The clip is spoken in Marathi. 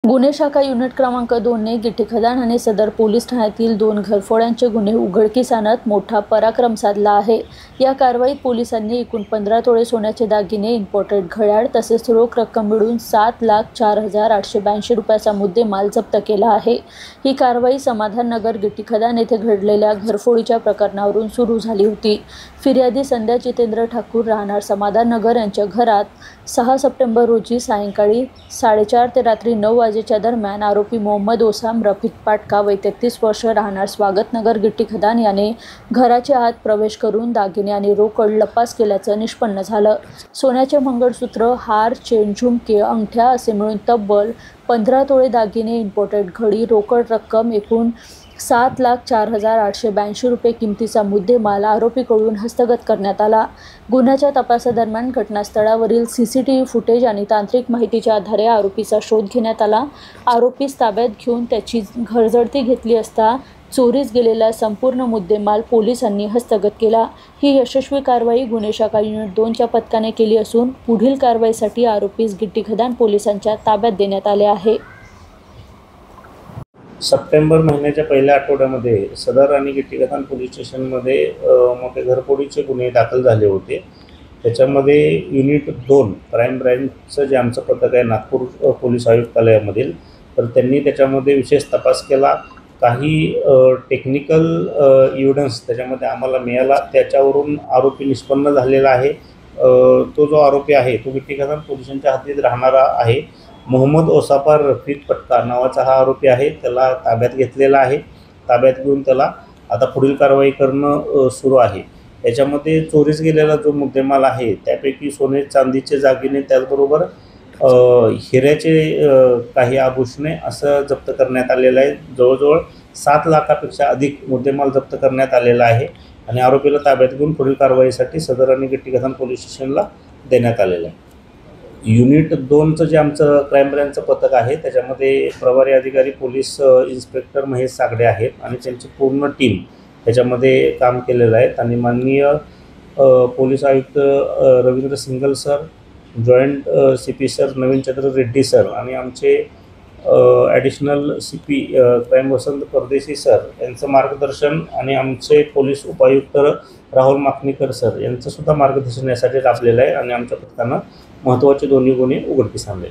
गुन्हे शाखा युनिट क्रमांक 2 ने गिट्टी खदान आणि सदर पोलीस ठाण्यातील 2 घरफोड्यांचे गुन्हे उघडकीस आणत मोठा पराक्रम साधला आहे। या कारवाईत पोलिसांनी एकूण 15 तोळे सोन्याचे दागिने, इम्पोर्टेड घड्याळ तसेच रोख रक्कम मिळून 7,04,882 रुपयाचा मुद्देमाल जप्त केला आहे। ही कारवाई समाधाननगर गिट्टी खदान येथे घडलेल्या घरफोडीच्या प्रकरणावरून सुरू झाली होती। फिर्यादी संध्या जितेंद्र ठाकूर राहणार समाधाननगर यांच्या घरात 6 सप्टेंबर रोजी सायंकाळी 4:30 ते रात्री 9 वाजेच्या दरम्यान आरोपी मोहम्मद ओसाम रफिक पाटका वय 33 वर्ष राहणार स्वागतनगर गिट्टी खदान याने घराच्या आत प्रवेश करून दागिने आणि रोकड लपास केल्याचं निष्पन्न झालं। सोन्याचे मंगळसूत्र, हार, चेन, झुमके, अंगठ्या असे मिळून तब्बल 15 तोळे दागिने, इम्पोर्टेड घडी, रोकड रक्कम एकूण 7,04,882 रुपये किमतीचा मुद्देमाल आरोपीकडून हस्तगत करण्यात आला। गुन्ह्याच्या तपासादरम्यान घटनास्थळावरील CCTV फुटेज आणि तांत्रिक माहितीच्या आधारे आरोपीचा शोध घेण्यात आला। आरोपीस ताब्यात घेऊन त्याची घरजडती घेतली असता चोरीस गेलेला संपूर्ण मुद्देमाल पोलिसांनी हस्तगत केला। ही यशस्वी कारवाई गुन्हे शाखा युनिट 2च्या पथकाने केली असून पुढील कारवाईसाठी आरोपीस गिट्टी खदान पोलिसांच्या ताब्यात देण्यात आले आहे। सप्टेंबर महिन्याच्या पहिल्या आठवड्यामध्ये सदर आणि गिट्टी खदान पोलीस स्टेशनमध्ये मोठे घरफोडीचे गुन्हे दाखल झाले होते। त्याच्यामध्ये युनिट 2 क्राईम ब्रँचचं जे आमचं पथक आहे नागपूर पोलीस आयुक्तालयामधील, तर त्यांनी त्याच्यामध्ये विशेष तपास केला। काही टेक्निकल एव्हिडन्स त्याच्यामध्ये आम्हाला मिळाला, त्याच्यावरून आरोपी निष्पन्न झालेला आहे। तो जो आरोपी आहे तो गिट्टी खदान पोलिसांच्या हद्दीत राहणारा आहे। मोहम्मद ओसापार रफिक पाटका नावाचा हा आरोपी आहे। त्याला ताब्यात घेतलेला आहे। ताब्यात घेऊन त्याला आता पुढील कारवाई करणं सुरू आहे। याच्यामध्ये चोरीस गेलेला जो मुद्देमाल आहे त्यापैकी सोने चांदीचे दागिने, त्याचबरोबर हिऱ्याचे काही आभूषणे असं जप्त करण्यात आलेलं आहे। जवळजवळ 7 लाखापेक्षा अधिक मुद्देमाल जप्त करण्यात आलेला आहे आणि आरोपीला ताब्यात घेऊन पुढील कारवाईसाठी सदर आणि गिट्टी खदान पोलीस स्टेशनला देण्यात आलेलं आहे। युनिट 2चं जे आमचं क्राईम ब्रँचचं पथक आहे त्याच्यामध्ये प्रभारी अधिकारी पोलीस इन्स्पेक्टर महेश सागडे आहेत आणि त्यांची पूर्ण टीम त्याच्यामध्ये काम केलेलं आहे। आणि माननीय पोलीस आयुक्त Ravindra single sir, joint CP sir Navinchandra Reddy sir आणि आमचे additional CP crime Vasant Pardeshi sir यांचं मार्गदर्शन आणि आमचे पोलीस उपायुक्त राहुल माकणीकर सर यांचंसुद्धा मार्गदर्शन यासाठी लाभलेलं आहे आणि आमच्या पथकानं महत्त्वाचे दोन्ही गुन्हे उघडकीस आणले।